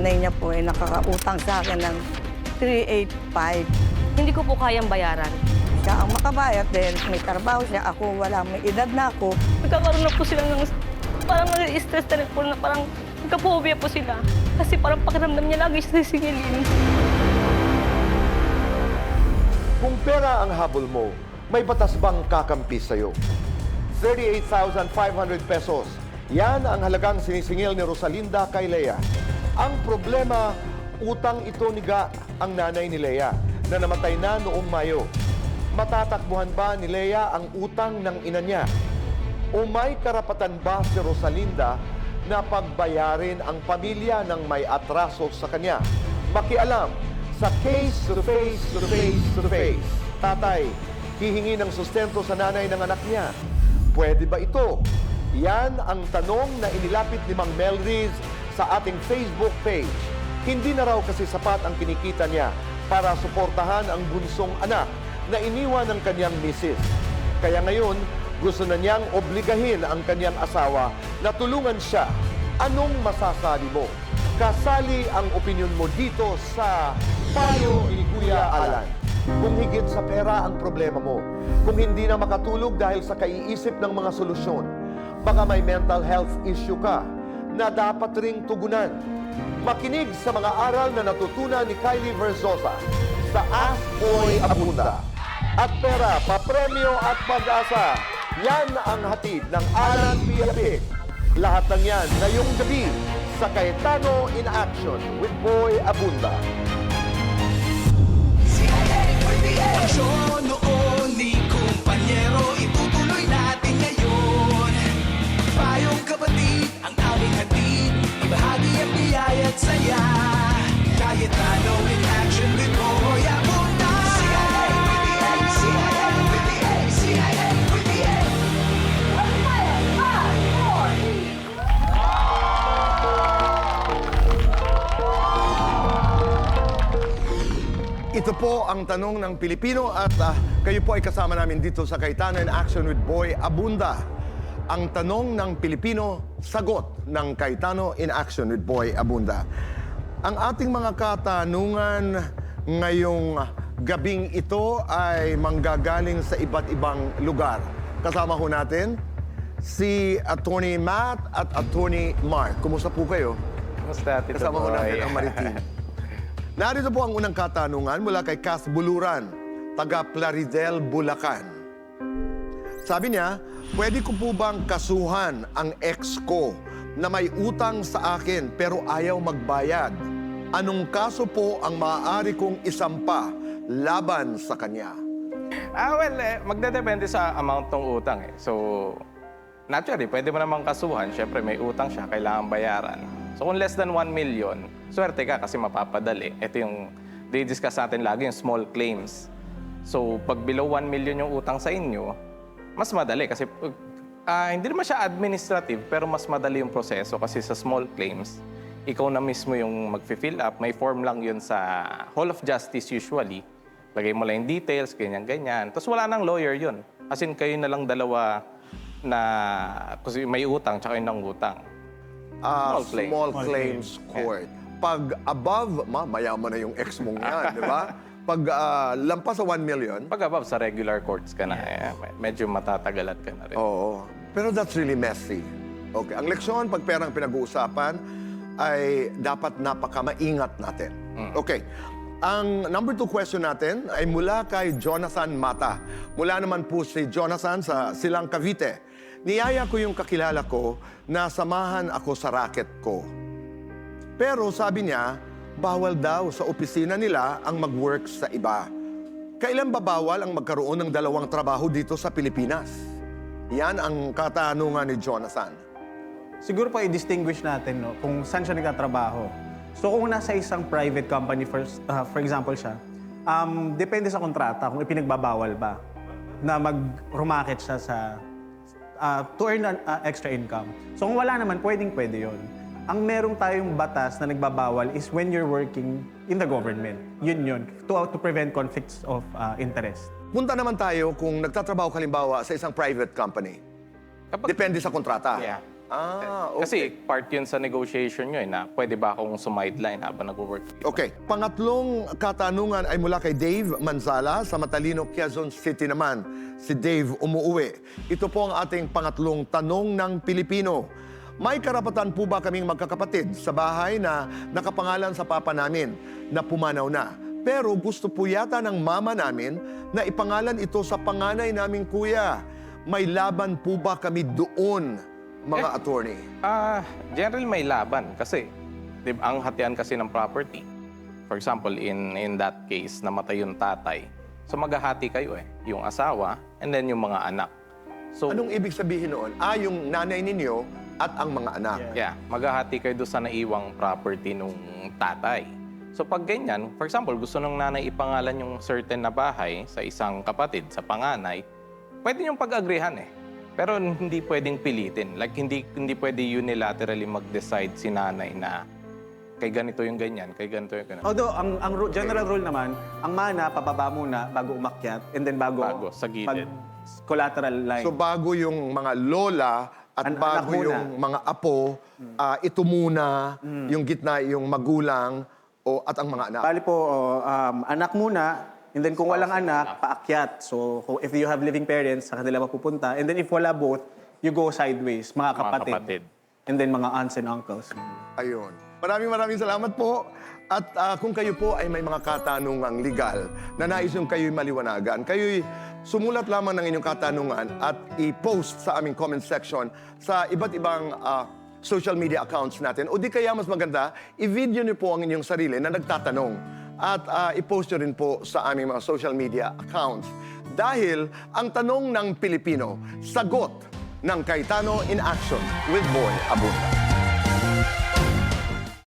nanay niya po ay nakakautang sa akin ng 385. Hindi ko po kayang bayaran. Siya ang makabayad dahil may trabaho siya. Ako wala, may edad na ako. Nagkakaroon na po sila ng parang nag-stress na rin po na parang nagka-phobia po sila. Kasi parang pakiramdam niya lagi siya sisingilin. Kung pera ang habol mo, may batas bang kakampi sa'yo? 38,500 pesos. Yan ang halagang sinisingil ni Rosalinda kay Lea. Ang problema, utang ito ni Ga, ang nanay ni Lea, na namatay na noong Mayo. Matatakbuhan ba ni Lea ang utang ng ina niya? O may karapatan ba si Rosalinda na pagbayarin ang pamilya ng may atraso sa kanya? Makialam sa Case to Face to Face to Face. Tatay, hihingi ng sustento sa nanay ng anak niya. Pwede ba ito? Yan ang tanong na inilapit ni Mang Melriz sa ating Facebook page. Hindi na raw kasi sapat ang kinikita niya para suportahan ang bunsong anak na iniwan ng kanyang misis. Kaya ngayon, gusto na niyang obligahin ang kanyang asawa na tulungan siya. Anong masasabi mo? Kasali ang opinyon mo dito sa Payo ni Kuya Alan. Kung higit sa pera ang problema mo, kung hindi na makatulog dahil sa kaiisip ng mga solusyon, baka may mental health issue ka na dapat ring tugunan. Makinig sa mga aral na natutunan ni Kylie Verzosa sa Ask Boy Abunda. At pera, papremyo at pag-asa, yan ang hatid ng Alan Piapik. Lahat ng yan ngayong gabi sa Cayetano in Action with Boy Abunda. Aksyon noon ni kumpanyero, itutuloy natin ngayon. Payong kapatid, ang aming hatid, ibahagi ang biyaya at saya. Cayetano in action with Boy Abunda. CIA with the A, CIA with the A, CIA with the A. Ito po ang tanong ng Pilipino at kayo po ay kasama namin dito sa Cayetano in Action with Boy Abunda. Ang tanong ng Pilipino, sagot ng Cayetano in Action with Boy Abunda. Ang ating mga katanungan ngayong gabing ito ay manggagaling sa iba't ibang lugar. Kasama ho natin si Attorney Matt at Attorney Mark. Kumusta po kayo? Kumusta, Tito Kasama ho Boy? natin ang Maritim. Narito po ang unang katanungan mula kay Cass Buluran, taga Plaridel, Bulacan. Sabi niya, pwede ko po bang kasuhan ang ex ko na may utang sa akin pero ayaw magbayad? Anong kaso po ang maaari kong isampa laban sa kanya? Magdedepende sa amount ng utang eh. So, naturally, pwede mo namang kasuhan. Siyempre, may utang siya, kailangan bayaran. So, kung less than 1 million, swerte ka kasi mapapadali. Ito yung di-discuss natin lagi, yung small claims. So, pag below 1 million yung utang sa inyo, mas madali kasi hindi naman siya administrative, pero mas madali yung proseso kasi sa small claims, ikaw na mismo yung mag-fill up. May form lang yun sa Hall of Justice usually. Lagay mo lang yung details, ganyan-ganyan. Tapos wala nang lawyer yun. As in, kayo na lang dalawa na kasi may utang tsaka yung nangutang. Small claims court. Pag above, mayaman na yung ex mong yan, di ba? Pag lampas sa 1 million, Pag above, sa regular courts ka na, medyo matatagalat ka na rin. oo. Pero that's really messy. Okay, ang leksyon, pag perang pinag-uusapan, ay dapat napaka-maingat natin. Okay, ang number 2 question natin ay mula kay Jonathan Mata. Mula naman po si Jonathan sa Silang Cavite. Niyaya ko yung kakilala ko na samahan ako sa racket ko. Pero sabi niya, bawal daw sa opisina nila ang mag-work sa iba. Kailan ba bawal ang magkaroon ng dalawang trabaho dito sa Pilipinas? Yan ang katanungan ni Jonathan. Siguro pa i-distinguish natin kung saan siya nagtatrabaho. So kung nasa isang private company, for example siya, depende sa kontrata kung ipinagbabawal ba na mag-rumakit siya sa to earn extra income. So kung wala naman, pwede yun. Ang meron tayong batas na nagbabawal is when you're working in the government. Yun. To prevent conflicts of interest. Punta naman tayo kung nagtatrabaho kalimbawa sa isang private company. Depende sa kontrata. Yeah. Ah, Kasi okay. part yun sa negotiation nyo na pwede ba akong sumideline habang nag-work. Okay. Pangatlong katanungan ay mula kay Dave Manzala sa Matalino, Quezon City naman. Si Dave umuuwi. Ito po ang ating pangatlong tanong ng Pilipino. May karapatan po ba kaming magkakapatid sa bahay na nakapangalan sa papa namin na pumanaw na? Pero gusto po yata ng mama namin na ipangalan ito sa panganay naming kuya. May laban po ba kami doon, mga attorney? General may laban kasi ang hatian kasi ng property. For example, in that case, namatay yung tatay. So maghahati kayo yung asawa and then yung mga anak. So, Anong ibig sabihin noon? Yung nanay ninyo at ang mga anak. yeah, maghahati kayo doon sa naiwang property nung tatay. So pag ganyan, for example, gusto ng nanay ipangalan yung certain na bahay sa isang kapatid, sa panganay, pwede yung pag-agrihan Pero hindi pwedeng pilitin. Like, hindi pwede unilaterally mag-decide si nanay na kay ganito yung ganyan, kay ganito yung ganyan. Although, general rule naman, ang mana, pababa muna bago umakyat, and then bago Sa gilid. collateral line. So bago yung mga lola at Anak bago muna. yung mga apo, ito muna, yung gitna, yung magulang at ang mga anak. Bali po, anak muna, and then kung walang anak, paakyat. So, if you have living parents, sa kanila mapupunta. And then if wala both, you go sideways, mga kapatid. And then mga aunts and uncles. Ayun. Maraming salamat po. At kung kayo po ay may mga katanungang legal na nais yung kayo'y maliwanagan, kayo'y sumulat lamang ng inyong katanungan at i-post sa aming comment section sa iba't ibang social media accounts natin. O di kaya mas maganda, i-video niyo po ang inyong sarili na nagtatanong at i-post nyo rin po sa aming mga social media accounts. Dahil ang tanong ng Pilipino, sagot ng Cayetano in Action with Boy Abunda.